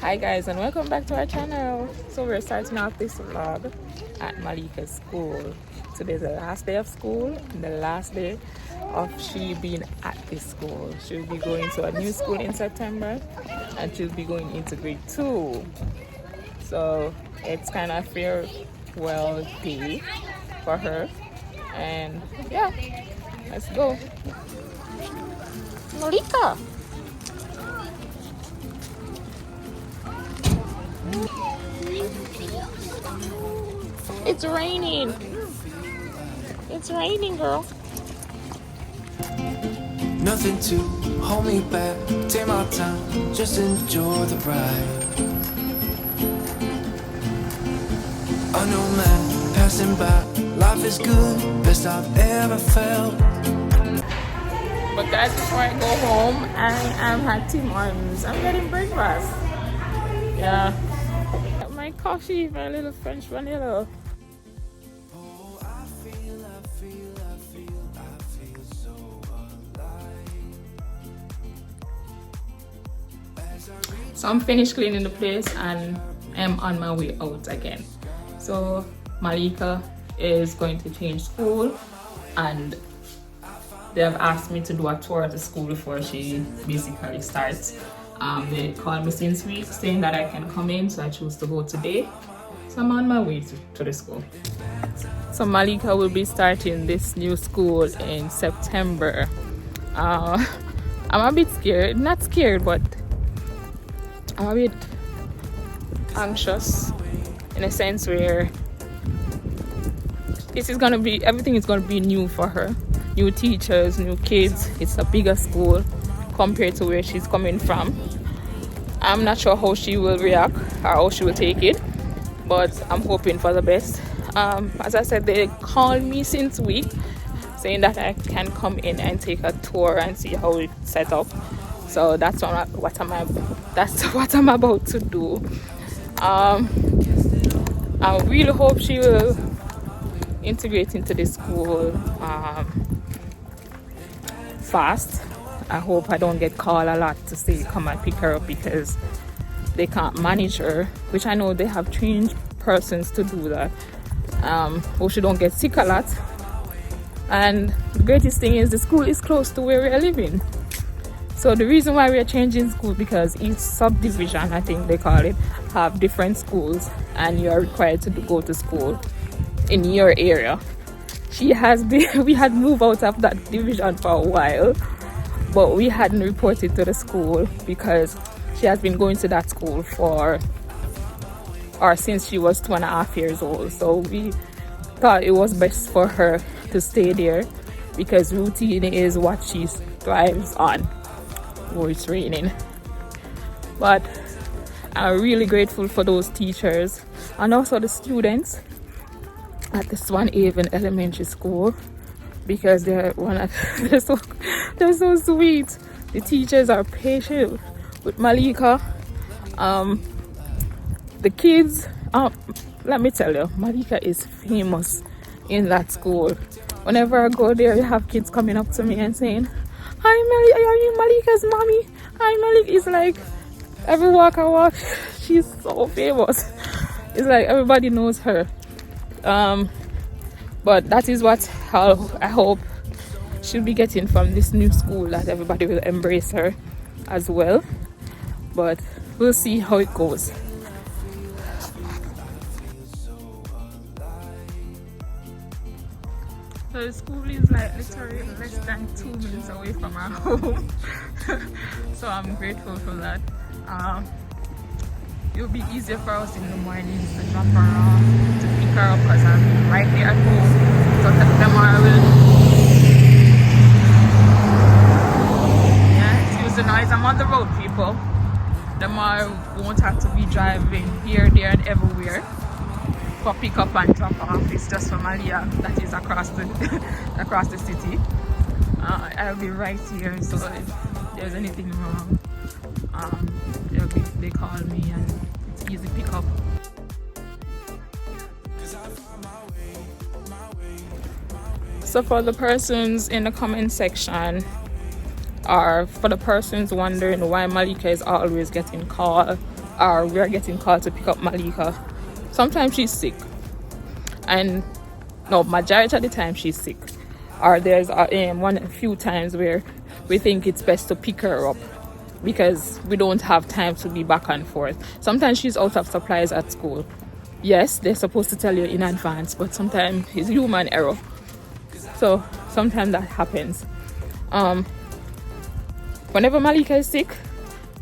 Hi guys, and welcome back to our channel. So we're starting off this vlog at Malika's school. Today's the last day of school and the last day of she being at this school. She'll be going to a new school in September and she'll be going into grade 2. So it's kind of farewell day for her. And yeah, let's go. Malika! It's raining. It's raining, girl. Nothing to hold me back. Take my time, just enjoy the ride. I know, man, passing by. Life is good, best I've ever felt. But guys, before I go home, I am at Tim Hortons. I'm getting breakfast. Yeah. My coffee, my little French vanilla. Oh, I feel so alive. So I'm finished cleaning the place and I'm on my way out again. So Malika is going to change school and they have asked me to do a tour of the school before she basically starts. They called me since week saying that I can come in, so I choose to go today. So I'm on my way to the school. So Malika will be starting this new school in September. I'm a bit scared, not scared, but I'm a bit anxious in a sense where everything is gonna be new for her. New teachers, new kids. It's a bigger school compared to where she's coming from. I'm not sure how she will react or how she will take it, but I'm hoping for the best. As I said, they called me since week saying that I can come in and take a tour and see how it's set up. So that's what I'm about to do. I really hope she will integrate into the school fast. I hope I don't get called a lot to say come and pick her up because they can't manage her, which I know they have trained persons to do that. Hope she don't get sick a lot. And the greatest thing is the school is close to where we are living. So the reason why we are changing school because each subdivision, I think they call it, have different schools and you are required to go to school in your area. We had moved out of that division for a while, but we hadn't reported to the school because she has been going to that school since she was 2.5 years old. So we thought it was best for her to stay there because routine is what she thrives on when it's raining. But I'm really grateful for those teachers and also the students at the Swan Haven Elementary School because they're so sweet. The teachers are patient with Malika. The kids, let me tell you, Malika is famous in that school. Whenever I go there, you have kids coming up to me and saying, "Hi, Malika, are you Malika's mommy?" Hi, Malika. It's like every walk I walk, she's so famous. It's like everybody knows her. But that is what I hope she'll be getting from this new school, that everybody will embrace her as well. But we'll see how it goes. So the school is like literally less than 2 minutes away from our home. So I'm grateful for that. It'll be easier for us in the mornings to drop her off, to pick her up because I'm right there at home. So tomorrow excuse the noise, I'm on the road, people. Tomorrow won't have to be driving here, there and everywhere for pick up and drop off. It's just for Malia that is across the city. I'll be right here, so if there's anything wrong, they call me and it's easy pick up. So for the persons in the comment section or for the persons wondering why Malika is always getting called, or we're getting called to pick up Malika, sometimes she's sick. And no, majority of the time she's sick. Or there's a few times where we think it's best to pick her up because we don't have time to be back and forth. Sometimes she's out of supplies at school. Yes, they're supposed to tell you in advance, but sometimes it's human error. So sometimes that happens. Whenever Malika is sick,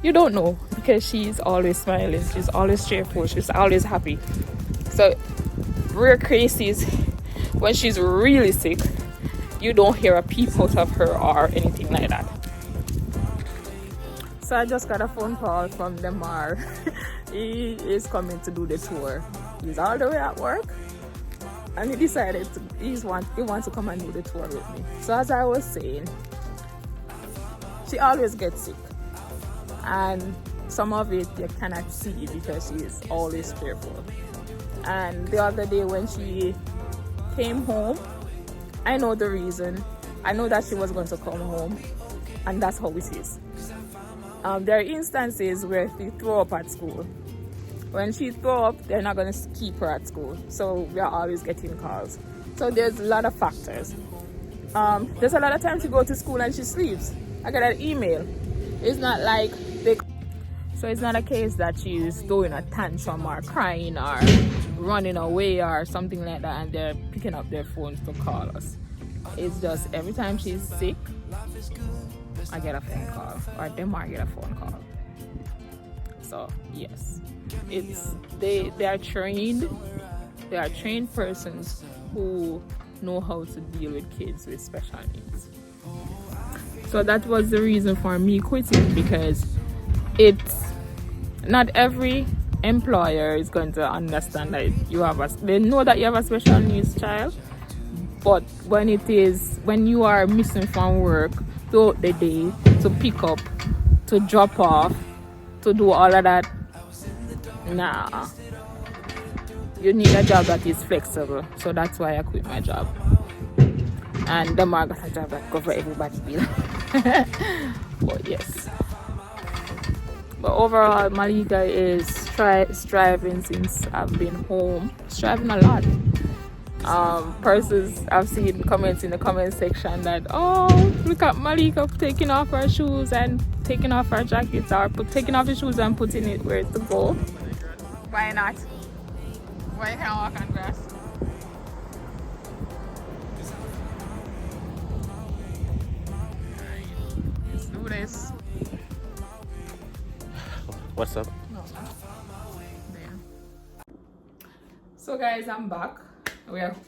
you don't know because she's always smiling, she's always cheerful, she's always happy. So rare cases when she's really sick, you don't hear a peep out of her or anything like that. So I just got a phone call from Demar. He is coming to do the tour. He's all the way at work, and he decided he wants to come and do the tour with me. So as I was saying, she always gets sick, and some of it you cannot see because she is always cheerful. And the other day when she came home, I know the reason. I know that she was going to come home, and that's how it is. There are instances where she throw up at school. When she throw up, they're not going to keep her at school. So we are always getting calls. So there's a lot of factors. There's a lot of times she goes to school and she sleeps. I get an email. It's not like so it's not a case that she's throwing a tantrum or crying or running away or something like that and they're picking up their phones to call us. It's just every time she's sick, I get a phone call, or they might get a phone call. So yes, they are trained persons who know how to deal with kids with special needs. So that was the reason for me quitting, because it's not every employer is going to understand that they know that you have a special needs child, but when you are missing from work throughout the day to pick up, to drop off, to do all of that, nah, you need a job that is flexible. So that's why I quit my job, and the market got a job that cover everybody bill. But yes, but overall Malika is striving since I've been home, striving a lot. Persons I've seen comments in the comment section that, oh, look at Malika taking off her shoes and taking off her jackets, or taking off the shoes and putting it where it's to go. Why not? Why can't walk on grass? Let's do this. What's up? No. There. So guys, I'm back.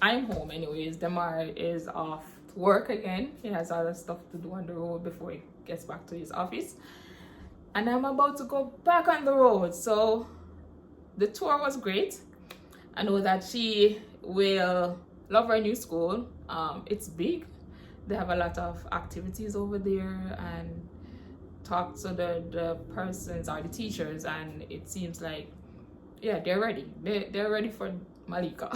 I'm home anyways. Demar is off to work again. He has other stuff to do on the road before he gets back to his office, and I'm about to go back on the road. So the tour was great. I know that she will love her new school. It's big. They have a lot of activities over there, and talk to the persons or the teachers, and it seems like, yeah, they're ready. They're ready for Malika.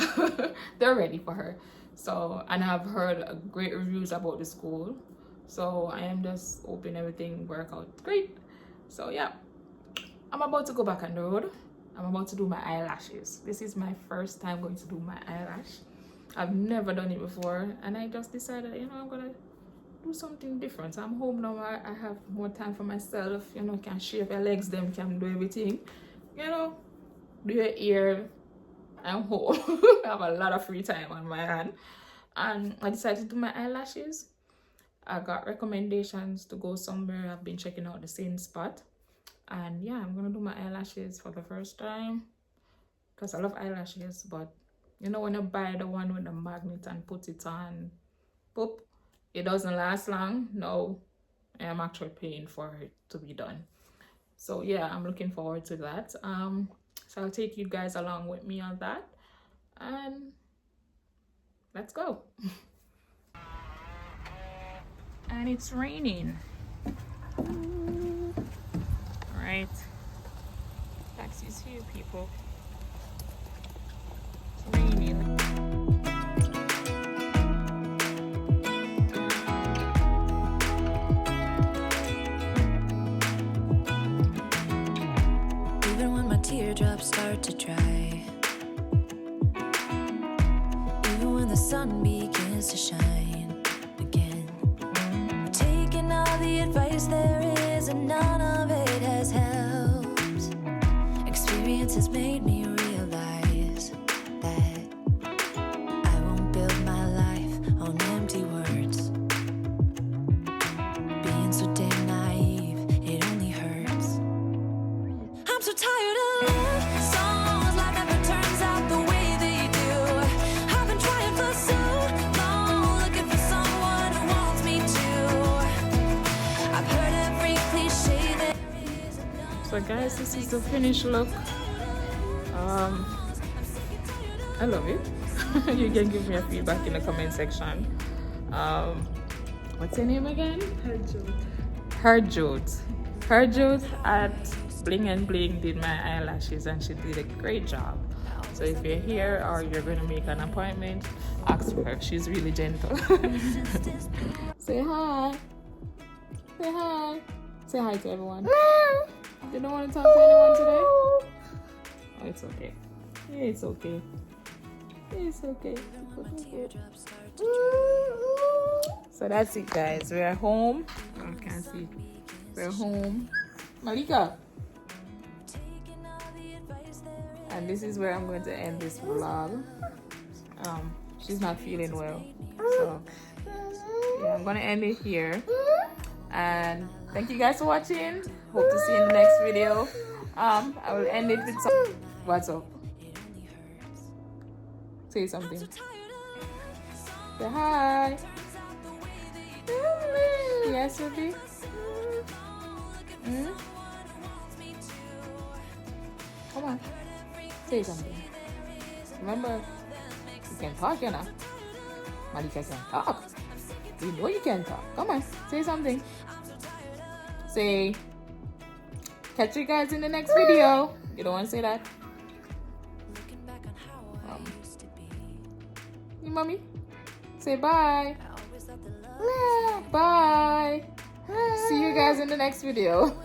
They're ready for her. So, and I've heard great reviews about the school. So I am just hoping everything work out great. So yeah, I'm about to go back on the road. I'm about to do my eyelashes. This is my first time going to do my eyelash. I've never done it before, and I just decided, I'm gonna do something different. I'm home now. I have more time for myself. Can shave your legs, them can do everything. Do your ear. I'm home. I have a lot of free time on my hand, and I decided to do my eyelashes. I got recommendations to go somewhere. I've been checking out the same spot, and yeah, I'm gonna do my eyelashes for the first time because I love eyelashes. But when you buy the one with the magnet and put it on, boop, it doesn't last long. No, I'm actually paying for it to be done. So yeah, I'm looking forward to that. So I'll take you guys along with me on that, and let's go. And it's raining. All right, taxi's here, people. It's raining. even when my teardrops start to dry, even when the sun begins to shine again. Taking all the advice there is, and none of it has helped. Experience has made me realize that I won't build my life on empty words. Being so damn naive, it only hurts. I'm so tired of love songs, life never turns out the way they do. I've been trying for so long, looking for someone who wants me to. I've heard every cliche there is. So guys, this is the finished look. I love it. You can give me a feedback in the comment section. What's her name again? Herjot at Bling and Bling did my eyelashes, and she did a great job. So if you're here or you're going to make an appointment, ask her. She's really gentle. Say hi. Say hi. Say hi to everyone. You don't want to talk to anyone today? Oh, it's okay. It's okay. It's okay. So that's it, guys. We're home. I can't see. We're home. Malika. And this is where I'm going to end this vlog. She's not feeling well. So yeah, I'm going to end it here. And thank you guys for watching. Hope to see you in the next video. I will end it with some. What's up? Say something. Say hi. Yes, baby. Come on. Say something. Remember, you can talk, you know. Malika can talk. You know you can talk. Come on. Say something. Say, catch you guys in the next video. You don't want to say that? Hey, mommy. Say bye. Bye. See you guys in the next video.